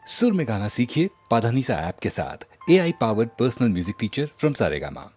सुर में गाना सीखिए पाधानीसा ऐप के साथ। AI powered personal music teacher from Saregama.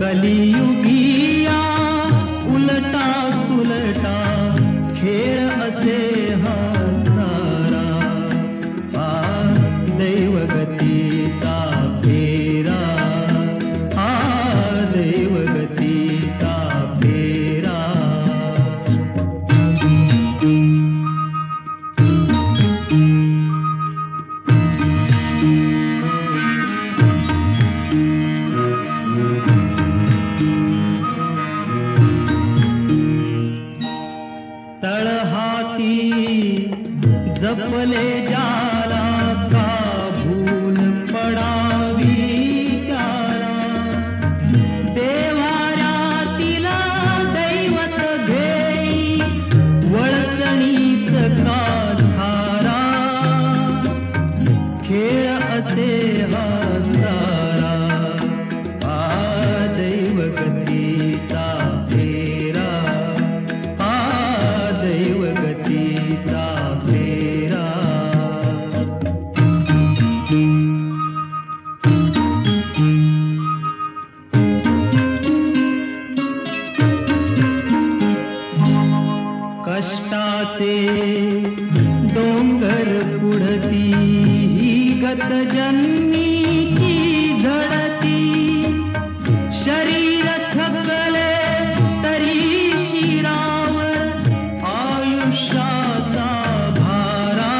कलियुगिया उलटा सुलटा खेळ असे हा सारा, दैवगतीचा फेरा, दैवगतीचा फेरा। तळहाती जपले जाला का भूल पडावी त्याला, देवाऱ्यातील दैवत घेई वळचणी सका धारा, खेळ असे हा सारा, दैवगतीचा फेरा, दैवगतीचा फेरा। कष्टाचे डोंगर पुढती ही गत जन्मीची झडती, शरीर थकले तरी शिरावर आयुष्याचा भारा,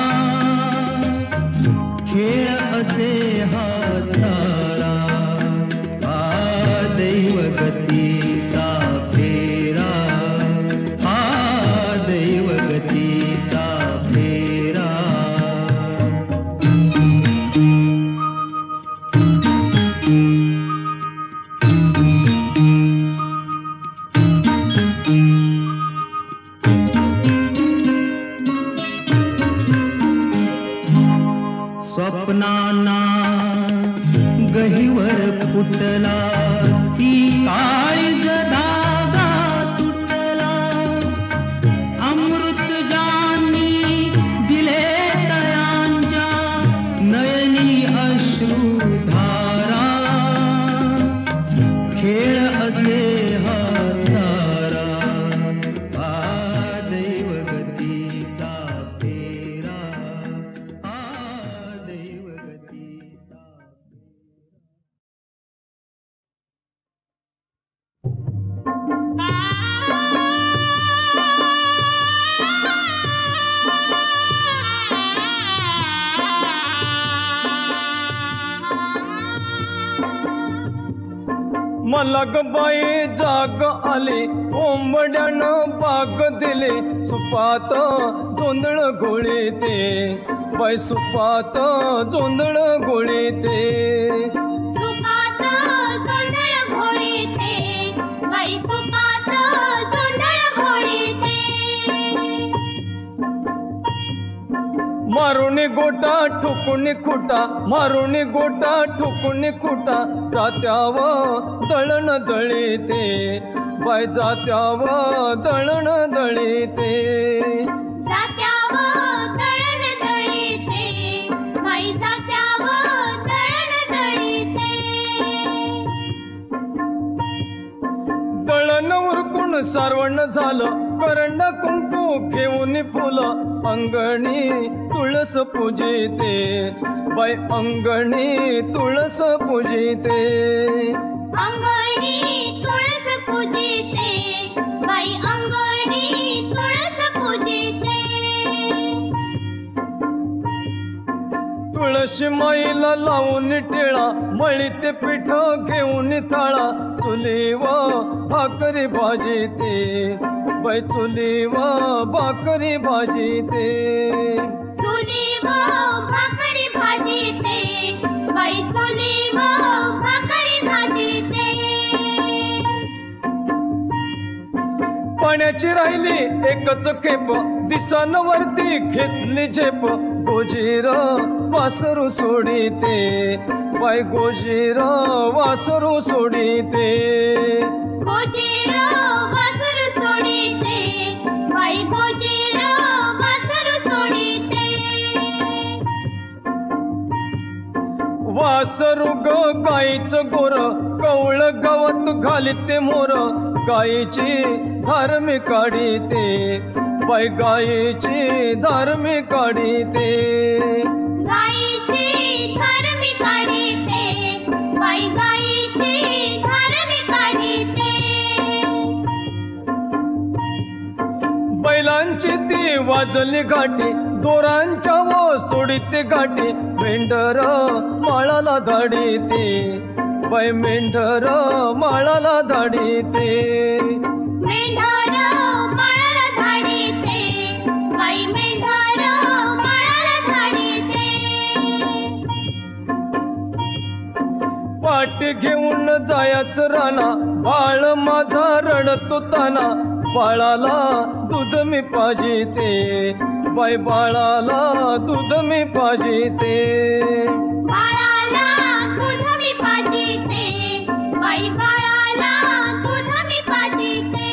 खेळ असे हा सारा, दैवगतीचा फेरा, दैवगतीचा फेरा। स्वप्नांना गहिवर फुटला ती काळीज धागा तुटला, अमृत ज्यांनी दिले तयांच्या नयनी अश्रुधारा, खेळ असे हा सारा, दैवगतीचा फेरा, दैवगतीचा। मला ग बाई जाग आली, कोंबड्यानं बाग दिली, सुपात जोंधळ घोळीते, बाई सुपात जोंधळ घोळीते, सुपात जोंधळ घोळीते, बाई सुपात जोंधळ घोळीते। मारुणी गोटा ठोकुनी खुटा, मारुणी गोटा ठोकुनी खुटा, जात्याव दळण दळीते, बाई जात्याव दळण दळीते, जात्याव दळण दळीते, बाई जात्याव दळण दळीते। दळण उरकून सारवण झालं, करंड कुंकू घेऊन फुलं, अंगणी तुळस पूजिते, बाई अंगणी तुळस पूजिते, अंगणी तुळस पूजिते, बाई अंगणी तुळस पूजिते। तुळशी माईला लावून टिळा मळी ते पीठ घेऊन थाळा चुलीव भाकरी भाजी ते बाई चुलीव भाकरी भाजी ते चुलीव भाकरी भाजी ते बाई चुलीव भाकरी भाजी ते पाण्याची राहिली एकच खेप दिसन वरती घेतली झेप गोजीर वासरू सोडीते बाई गोजीर वासरू सोडीते गोजीर वासरू सोडीते बाई गोजीर वासरू सोडीते वासरू ग गाईचं गोर कवळ गवत घालीते मोर गाईची धार्मी काढीते बाई गाईची धार्मी काढीते गाईची धार्मी काढीते बाई गाईची धार्मी काढीते बैलांची ती वाजली घाटी दोरांच्या व सोडीते गाठी मेंढर माळाला धाडीते बाई मेंढर माळाला धाडीते मेंढर माळाला धाडीते बाई मेंढर माळाला धाडीते पाटी घेऊन जायचं राणा बाळ माझा रडतो ताना बाळाला दूध मी पाजिते बाई बाळाला दूध मी पाजिते बाळाला दूध मी पाजिते बाई बाळाला दूध मी पाजिते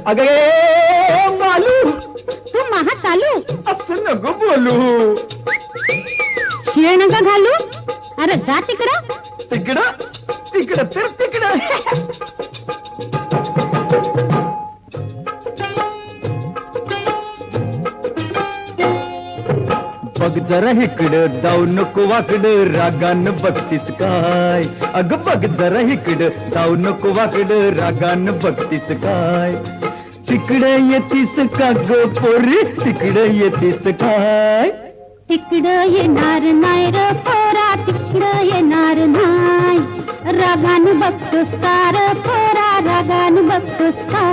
अगे मालू तू महा चालू असं नको बोलू शिळ नका घालू अरे जा तिकडं तिकडं तिकडं तर तिकडं बघ जरा इकडं जाऊ नको वाकडं रागान बघतीस काय अग बघ जरा इकडं जाऊ नको वाकडं रागान बघतीस काय तिकडे येतीस का ग पोरी तिकडे येतीस काय तिकडं येणार नाही र पोरा तिकडं येणार नाही रागान बघतोस का र पोरा रागान बघतोस का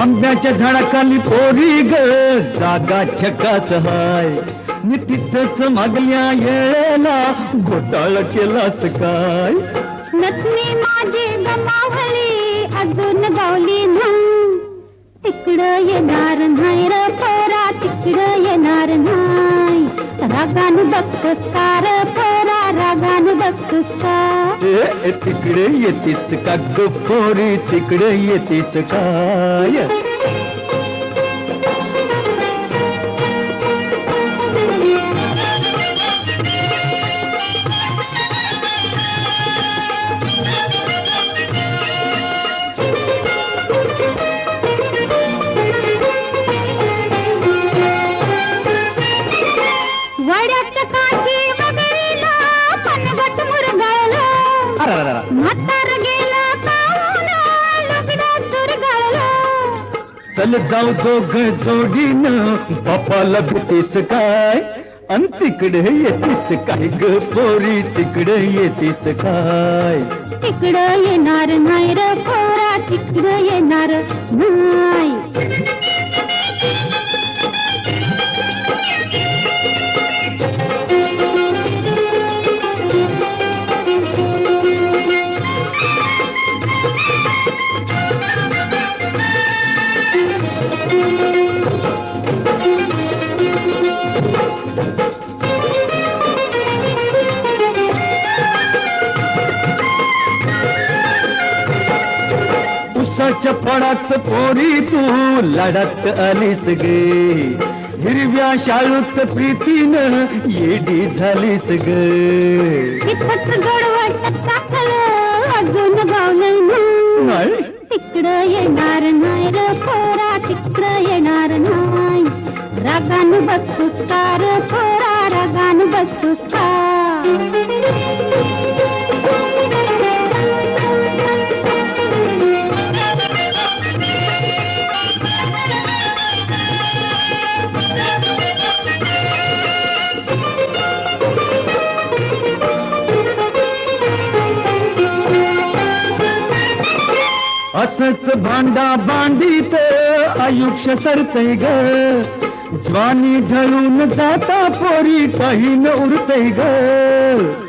आंब्याच्या झाडाखाली पोरी ग जागा छकास हाय मी तिथंच मागल्या येळेला घोटाळा केलास काय नथनी माझी गमावली अजून गावली नाही तिकडं येणार नाही र पोरा तिकडं येणार नाही रागान बघतोस का र पोरा रागान बघतोस का ए तिकडे येतीस का ग पोरी तिकडे येतीस काय वड्याच्या काठी वगळीला पनगट मुरगाळला म्हातार गेला पाहून लग्न चुरगाळला चल जाऊ दोघ जोडीनं बापाला भेटीस काय अन तिकडे येतीस काय ग पोरी तिकडे येतीस काय तिकडं येणार नाही र पोरा तिकडं येणार नाही आमच्या पडात पोरी तू लढत आलीस गे, हिरव्या शाळूत प्रीतीनं येडी झालीस ग. इथंच गडवट टाकलं अजून गावलंय नाही. तिकडं येणार नाही र पोरा, तिकडं येणार नाही. रागान बघतोस का र पोरा, रागान बघतोस का. असंच भांडा भांडीत आयुष्य सरतय ग, ज्वानी ढळून जाता पोरी काही न उरतय ग.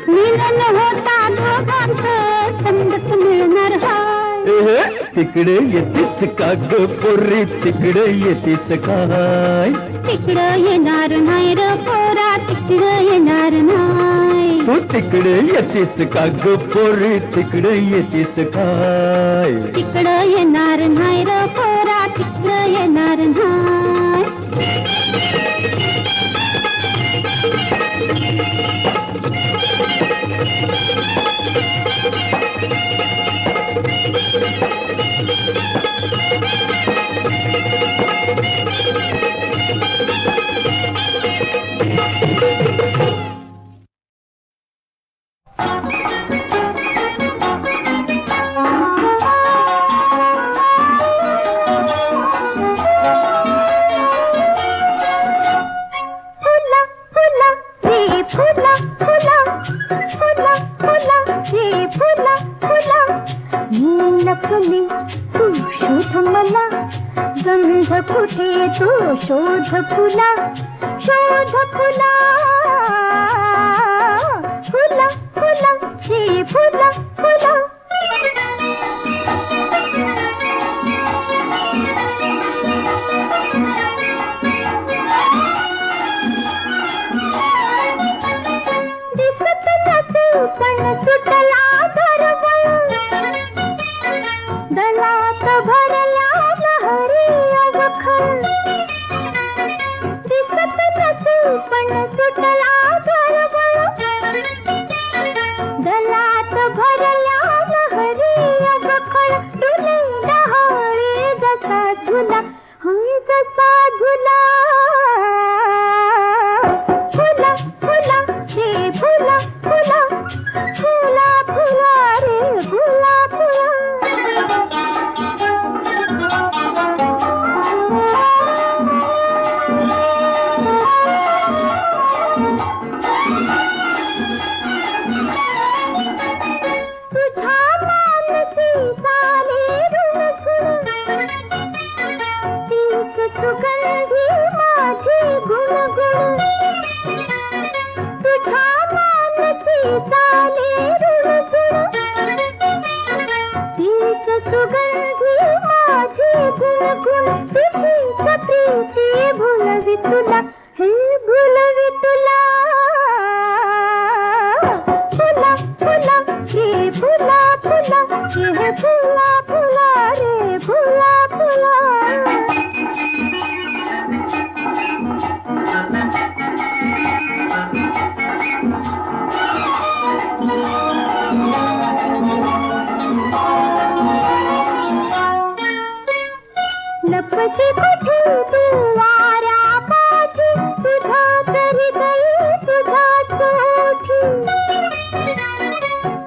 मिलन होता दोघांचं संगत मिळणार हाय. तिकडे येतीस का ग पोरी, तिकडे येतीस काय. तिकडं येणार नाही र पोरा, तिकडं येणार नाही. तू तिकडे येतीस का ग पोरी, तिकडे येतीस काय. तिकडं येणार नाही र पोरा, तिकडं येणार नाही. फुले तू शोध मला, गंध कुठे तू शोध फुला, शोध फुला. फुला फुला हे फुला फुला. दिसत नसे पण सुटला दरवळ, दलात भरल्या लहरी अवखळ. दिसत नसे पण सुटला दरवळ, दलात भरल्या लहरी अवखळ. डुले डहाळे जसा झुला, होय जसा झुला. फुला फुला हे फुला फुला, फुला फुला रे फुला फुला. तुझ्या मानसी चाले रुणझुण, तीच सुगंधी माझी गुणगुण. तुझ्या मानसी चाले रुणझुण, तीच सुगंधी माझी गुणगुण. तुझीच प्रीती भुलवी तुला, हे भुलवी तुला. फुला फुला रे फुला फुला, हे फुला फुला रे फुला फुला. लपसी कुठे तू वाऱ्या पाठी, तुझ्याच हृदयी तुझ्याच ओठी.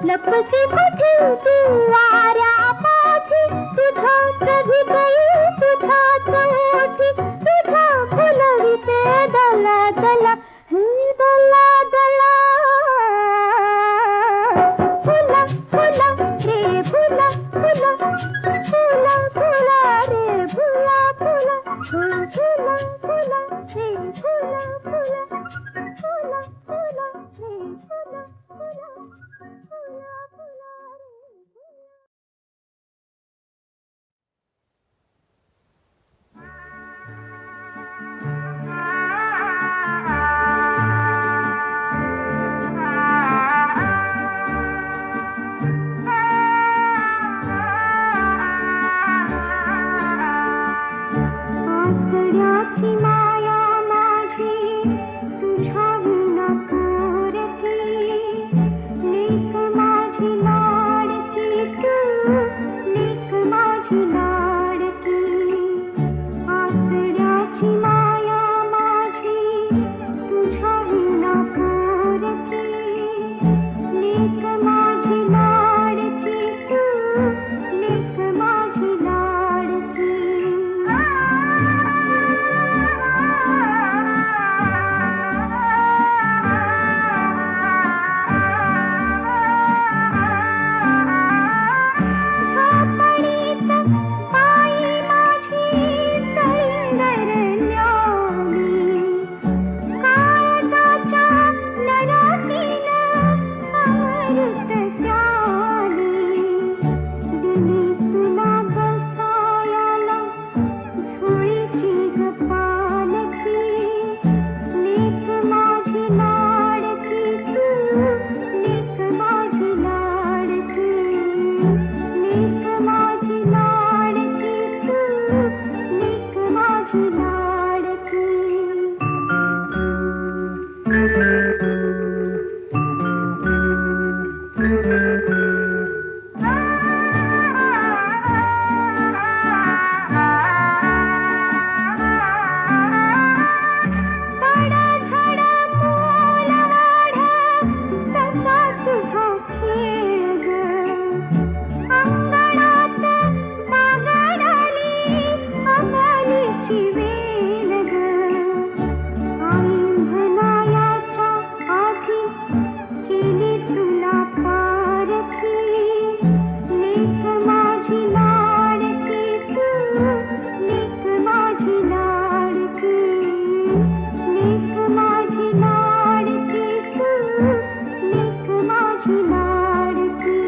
लपसी कुठे तू वाऱ्या पाठी, तुझ्याच हृदयी तुझ्याच ओठी. तुझ्या फुलविते दला दला, हे दला दला. फुला फुला रे फुला फुला, फुला फुला रे फुला फुला. फुला फुला रे फुला फुला, फुला फुला रे फुला फुला. सासरण्याची माया माझी तुझ्या विना पुरती लेक माझी लाडकी तू लेक माझी लाडकी सासरण्याची माया माझी तुझ्या विना पुरती लेक माझी लाडकी तू लेक माझी लाडकी झोपडीत बाई माझी सौंदर्यानी काळजाच्या लढतीनं अमृत प्याली दिली तुला बसायला झोळीची ग पालखी लेक माझी लाडकी तू लेक माझी लाडकी लेक माझी लाडकी तू लेक माझी लाडकी झाडा मोला वाढ तसा तुझा खेळ ग अंगणात बागडाली अमलीची वेल ग आईंधनायाच्या आधी केली तुला पारखी लेक माझी लाडकी तू लेक माझी लाडकी लेक माझी लाडकी तू लेक माझी लाडकी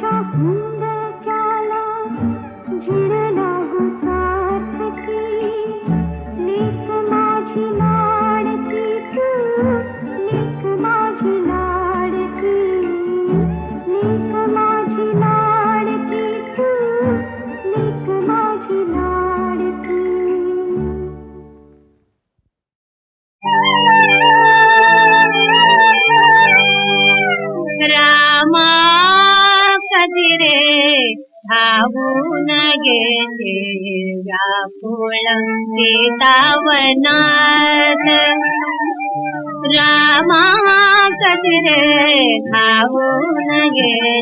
माझ्या हुंदक्याला झिड लागू सार्थकी लेक माझी लाडकी तू लेक माझी लाडकी लेक माझी लाडकी तू लेक माझी लाडकी रामा कधी रे धावून गेले व्याकुळ सीतावनात रामा कधी रे धावून गेले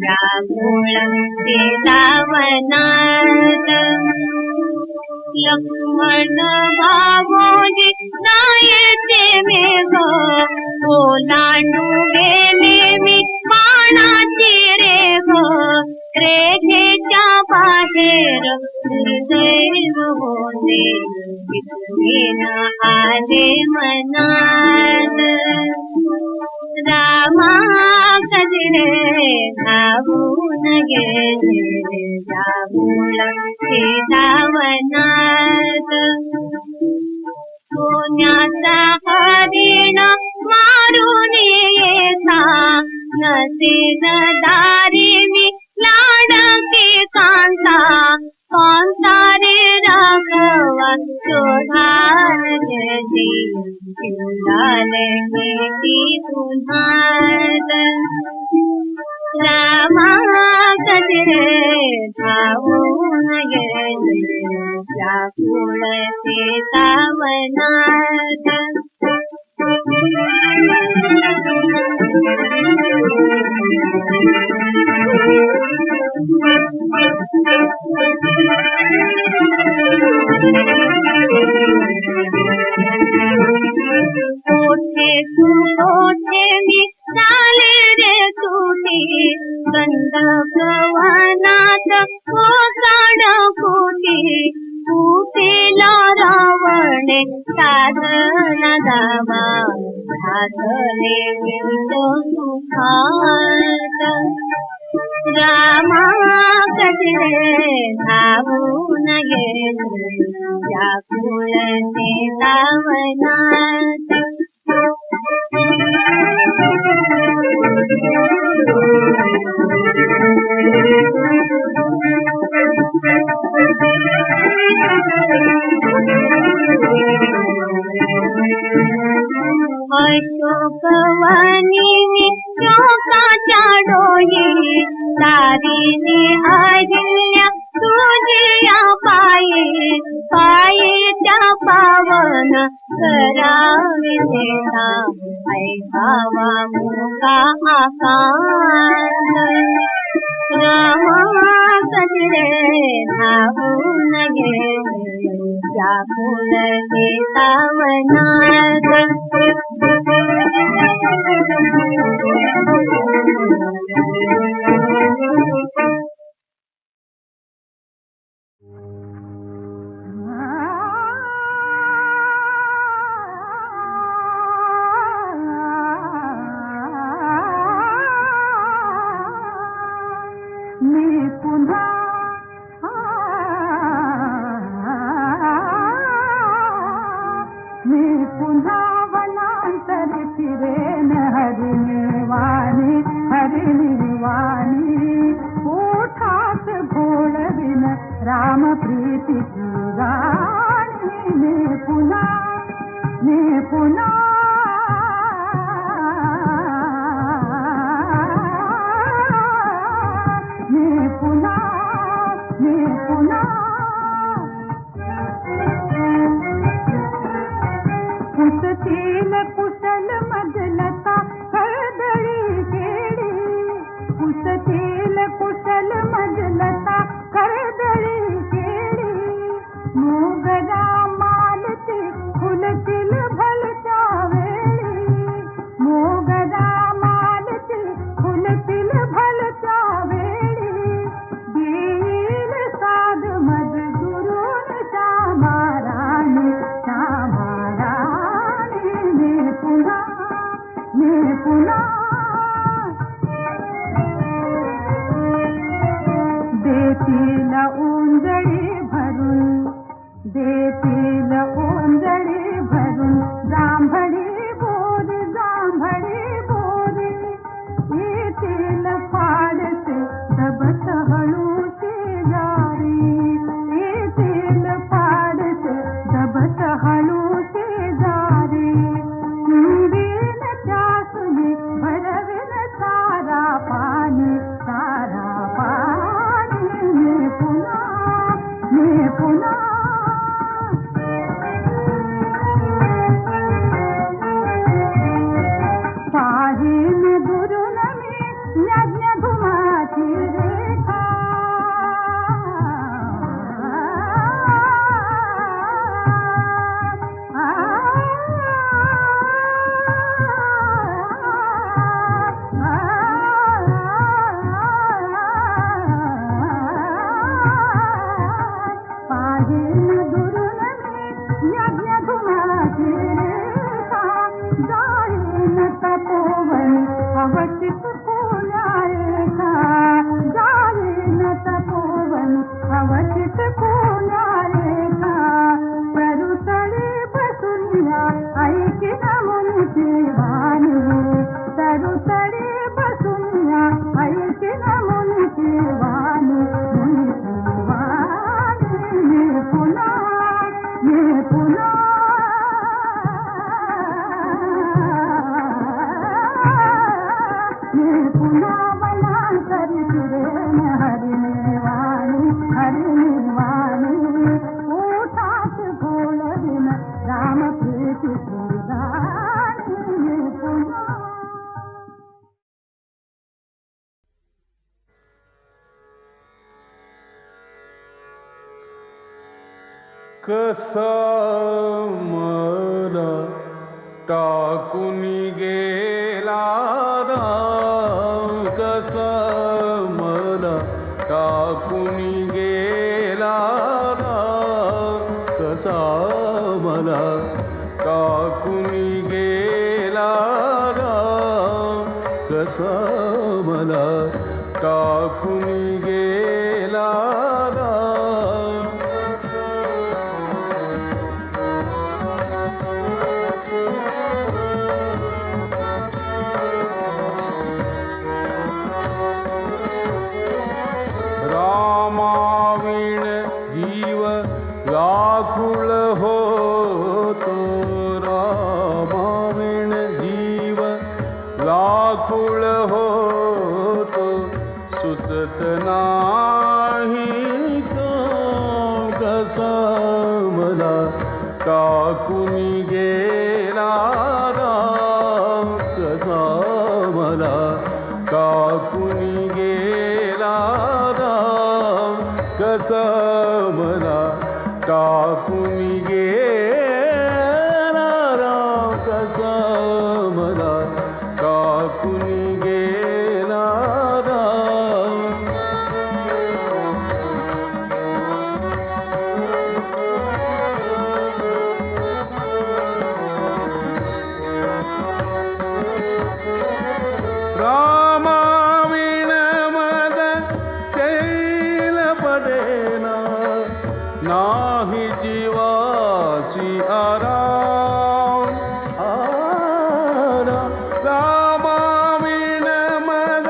व्याकुळ सीतावनात लक्ष्मण भावोजी नायचे मेघ ओलांडू गेले मी बाणाची रेघ रेघेच्या बाहेर दुर्दैव होते विठ्ठल आले मनात रामा कधी रे धावून गेले व्याकुळ सीतावनात सोन्याचा हरिण मारून येता नसेन दारी मी लाडके कांता कोणता रे राघवा शोधाले चिंताले ती पुन्हात रामा कधी रे धावून गेले व्याकुळ सीतावनात कोठे तू कोठे मी चाले रे तुटी गंधर्वनाथ कोकाड कोटी कुठेला रावणे साधन गावा साधने विंदो सुखात रामा कधी रे धावून गेले व्याकुळ सीतावनात अशोकवनी शोकाच्या डोही तारिणी अहिल्या तुझ्या पायी पायीच्या पावन करावी देता ऐकावा मुका आकाश रामा कधी रे धावून गेले व्याकुळ सीतावनात मी पुन्हा वनांतर फिरेन हरिणीवाणी ओठात घोळविन राम प्रीतीची गाणी मी पुन्हा कुसतील कुशल मजलता कर्दळी केळी कुसतील कुशल मजलता कर्दळी केळी मोगरा मालती फुलतील भलत्या देतील ओंजळी भरून, देतील ओंजळी भरून, जांभळी बोरी, जांभळी बोरी, येतील फाडसे दबत हळू शेजारी, येतील फाडसे दबत हळू शेजारी, बिन त्यासुनी भरविन सारा पाणी, सारा पाणी, मी पुन्हा, मी पुन्हा. पाहीन दुरून मी यज्ञ धुमाची रेखा, पाहीन दुरून मी यज्ञ धुमाची रेखा, जाईन तपोवन अवचित कोण्यारेखा, जाईन तपोवन अवचित कोण्यारेखा, तरुतळी बसुनिया ऐकिन मुनीची वाणी, तरुतळी बसुनिया ऐकिन मुनीची वाणी, मुनीची वाणी, मी पुन्हा, मी पुन्हा. मी पुन्हा वनांतरी फिरेन हरिणी वाणी, हरिणी वाणी, ओठात बोलविन रामप्रीती सुरदानी, मी पुन्हा. कसा मला टाकून गेला राम, कसा मला टाकून गेला राम, कसा मला टाकून गेला राम, कसा मला टाकून गेला राम. रामाविण जीव व्याकुळ होतो, रामाविण जीव व्याकुळ होतो, सुचत नाही काम, कसा मला टाकून गेला राम, कसा मला टाकून गेला राम, कसा मला टाकून गेला राम, कसा मला टाकून गेला राम. रामाविण मद चैल पडेना, नाही जीवासी आराम, आराम. रामाविण मद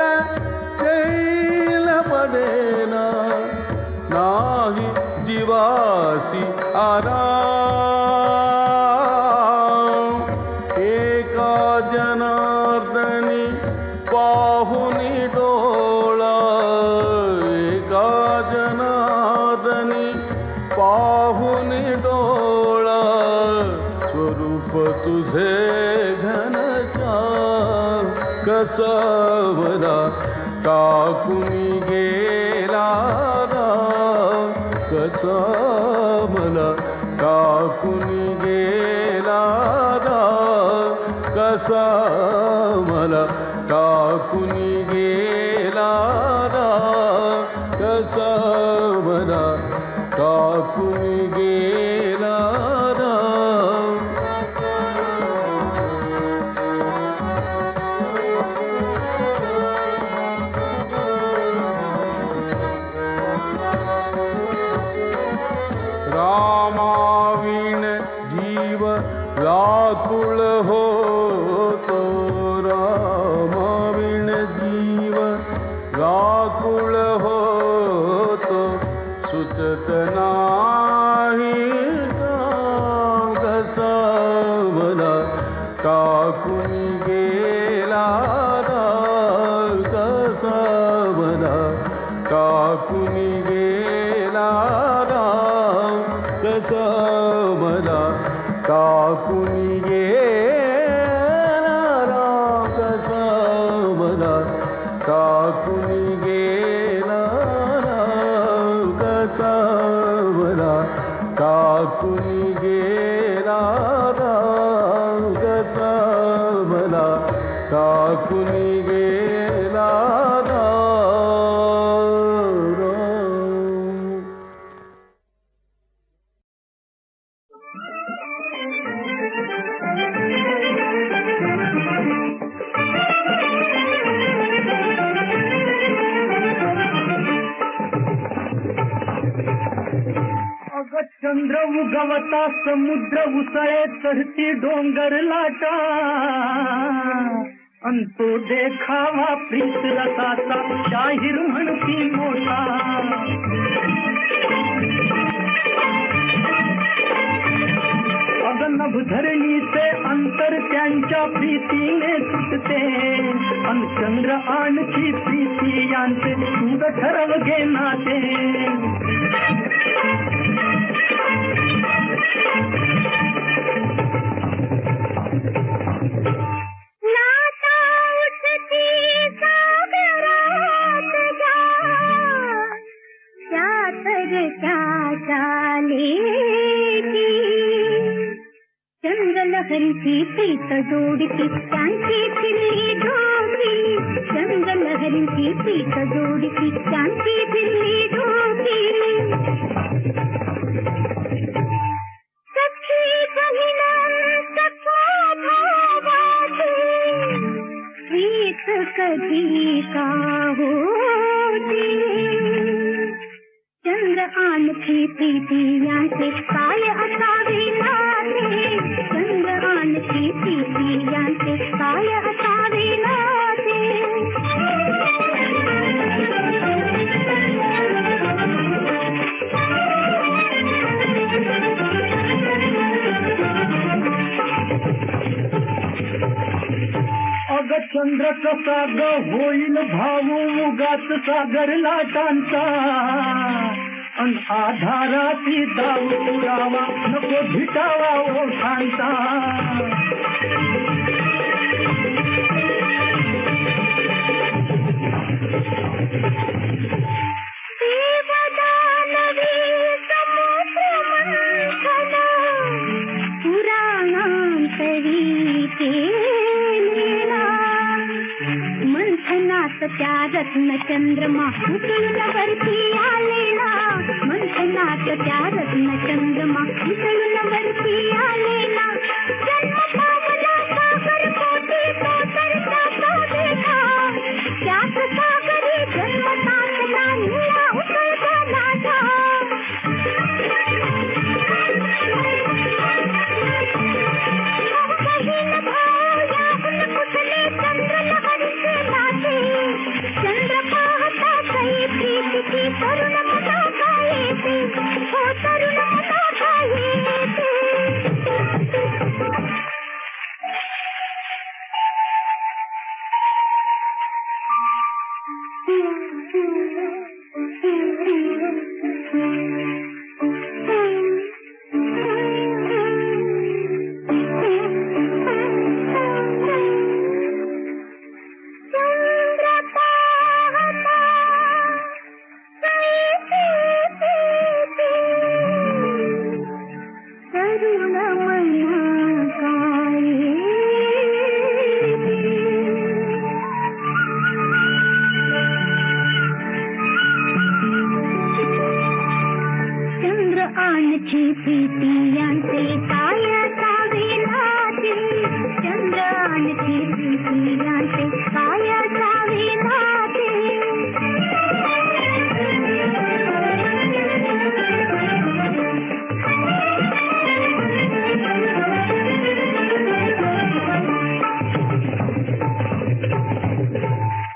चैल पडेना, नाही जीवासी आराम. एका जनार्दनी पाहुनी डोळा, एका जनार्दनी पाहुनी डोळा, स्वरूप तुझे घनश्याम, कसा मला टाकून गेला राम, कसा मला टाकून गेला राम, कसा मला टाकून गेला राम, कसा मला टाकून गेला राम. व्याकुळ होतो सुचत नाही कसा मला टाकून गेला कसा मला टाकून गेला कसा मला टाकून गेला कसा मला टाकून गेला कसा मला टाकून गेला कसा मला टाकून गेला चंद्र उगवता समुद्र उसळे चढती डोंगर लाटा अंतो देखावा प्रीत रसाचा शाहीर म्हणती मोठा अगनभ धरणीचे अंतर त्यांच्या प्रीतीने सुटते अन चंद्र आणखी प्रीती यांचे सूड ठरव घे नाते नाता उठती सागरात जा क्या तर क्या चालेगी चंद्र लहरीची प्रीत जोडती त्यांची दिल्ली ढोकी चंद्र लहरीची प्रीत जोडती त्यांची दिल्ली ढोकी सखी बहिणा सखा भावाची प्रीत कधी का होती चंद्र आणखी प्रीती यांचे काय असावे नाते चंद्र आणखी प्रीती यांचे काय असावे नाते अग चंद्र कसा ग होईल भाऊ उगाच सागर लाटांचा अन आधाराची दाऊ पुरावा नको भिटावा ओठांचा देवदानवी समुद्र मंथन पुराणांतरी केलेला मंथनात त्या रत्न चंद्रमा उतळून वरती आलेला मंथनात त्या रत्न चंद्रमा उतळून वरती आलेला जन्म पावला सागर कोटी तो तरता तो देखा त्याच सागरी जन्म टाकला निळा उतळता माझा बहीण भाऊ याहून कुठले चंद्र लहरीचे नाते चंद्र पाहता काही प्रीतीची तरुण मना काय येते हो तरुण मना काय येते चंद्र पाहता तरुण मना काय चंद्र आणखी प्रीती यांचे काय असावे नाते चंद्र आणखी प्रीती यांचे काय असावे नाते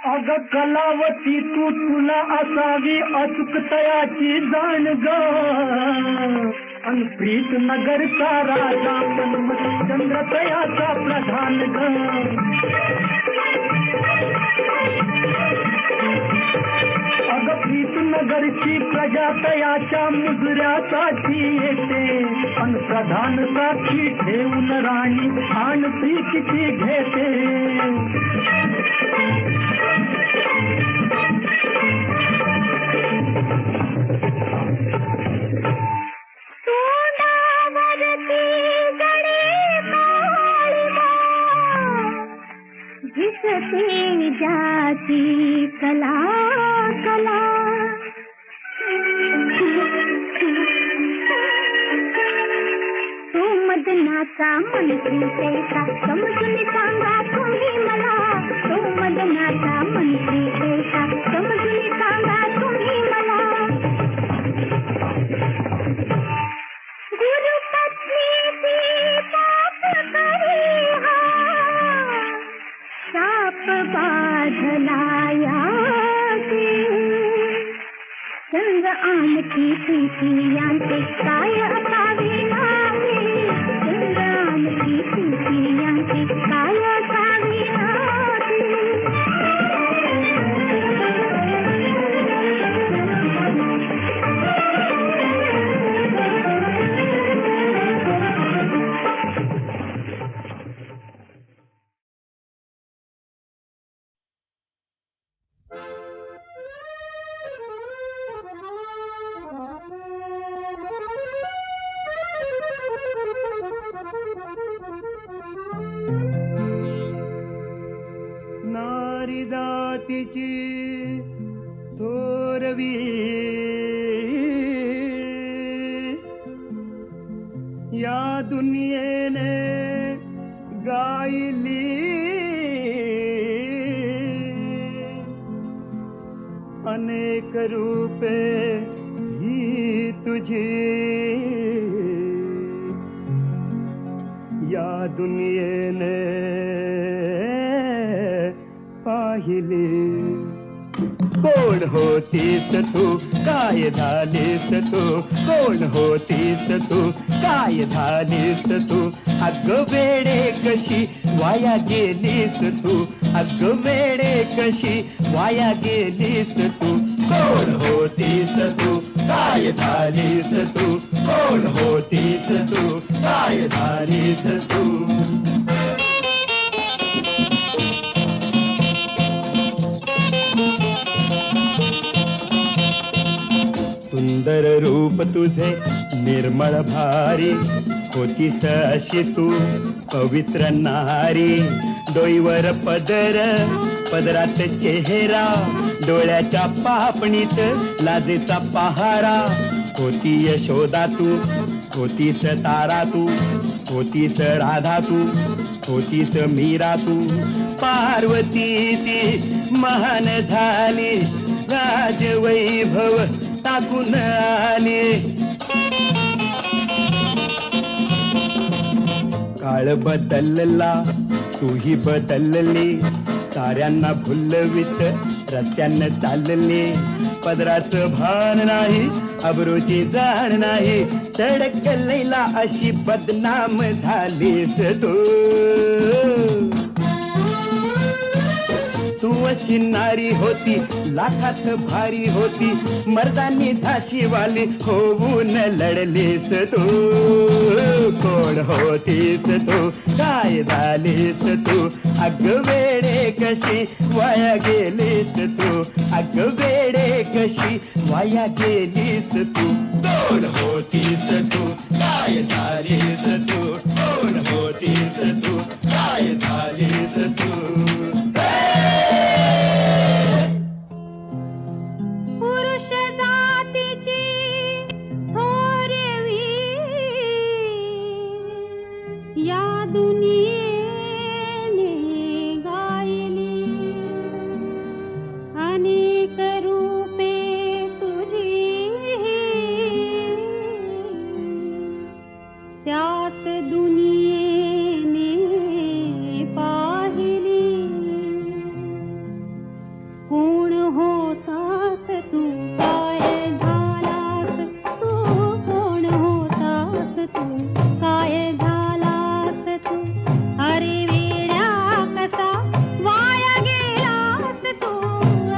अग कलावती तू तुला असावी अचूक तयाची जाण ग अन प्रीत नगरचा राजा मनमत चंद्र तयाचा प्रधान ग अग प्रीत नगरची प्रजा तयाच्या मुजऱ्यासाठी येते अन प्रधान साक्षी ठेवून राणी आण प्रीतीची घेते तोंडावरती गळे माळीमा, दिसते जाती कला कला तो मदनाचा मंत्री कैसा समजून सांगा तुम्ही मला तो मदनाचा मंत्री कैसा समजून सांगा तुम्ही मला गुरुपत्नीची पाप करी हा साप बाधला याची चंद्र आणखी प्रीती यांचे काय असावे नावे चंद्र आणखी प्रीती यांचे काय असावे नावे नारी जातीची थोरवी या दुनियेने गायली अनेक रूपे ही तुझी या दुनियेने पाहिली कोण होतीस तू काय झालीस तू कोण होतीस तू काय झालीस तू अग वेडे कशी वाया गेलीस तू अग वेडे कशी वाया गेलीस तू कोण होतीस तू काय झालीस तू कोण होतीस तू काय झालीस तू सुंदर रूप तुझे निर्मळ भारी होतीस अशी तू पवित्र नारी डोईवर पदर पदरात चेहरा डोळ्याच्या पापणीत लाजेचा पहारा होती यशोदा तू होतीस तारा तू होतीस राधा तू होतीस मीरा तू पार्वती ती महान झाली राजवैभव टाकून आली काळ बदलला तूही बदलली साऱ्यांना भुलवित रस्त्यानं चालले पदराचं भान नाही अब्रूची जाण नाही सडक लैला अशी बदनाम झालीस तू अशी नारी होती लाखात भारी होती मर्दानी झाशी वाली होऊन लढलीस तू कोण होतीस तू काय झालीस तू अग वेडे कशी वाया गेलीस तू अग वेडे कशी वाया गेलीस तू कोण होतीस तू काय झालीस तू कोण होतीस तू काय झालीस तू पुरुष जातीची थोरवी या दुनियेने गायली अनेक रूपे तुझी त्याच दुनिये तू काय झालास तू कोण होतास तू काय झालास तू अरे वेड्या कसा वाया गेलास तू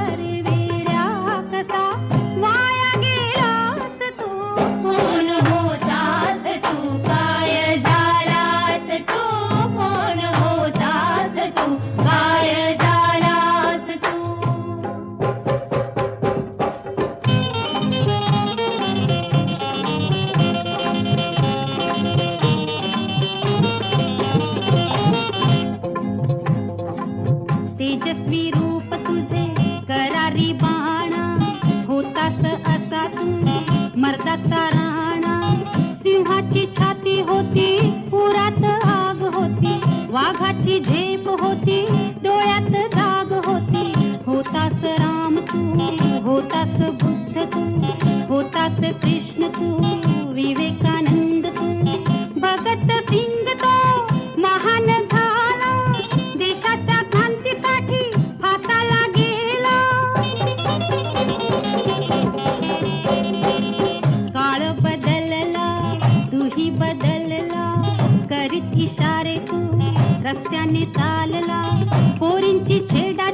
अरे वेड्या कसा वाया गेलास तू कोण होतास तू काय झालास तू कोण होतास तू काय झालास तू तेजस्वी रूप तुझे करारी बाणा होतास असा तू मर्दाचा राणा सिंहाची छाती होती पुरात आग होती वाघाची झेप होती डोळ्यात जाग होती होतास राम तू होतास बुद्ध तू होतास कृष्ण तू विवेकानंद तू भगत सिंग तो महान झाला देशाच्या क्रांतीसाठी फासाला गेला काळ बदलला तूही बदलला करीत इशारे तू रस्त्याने चालला पोरींची छेडा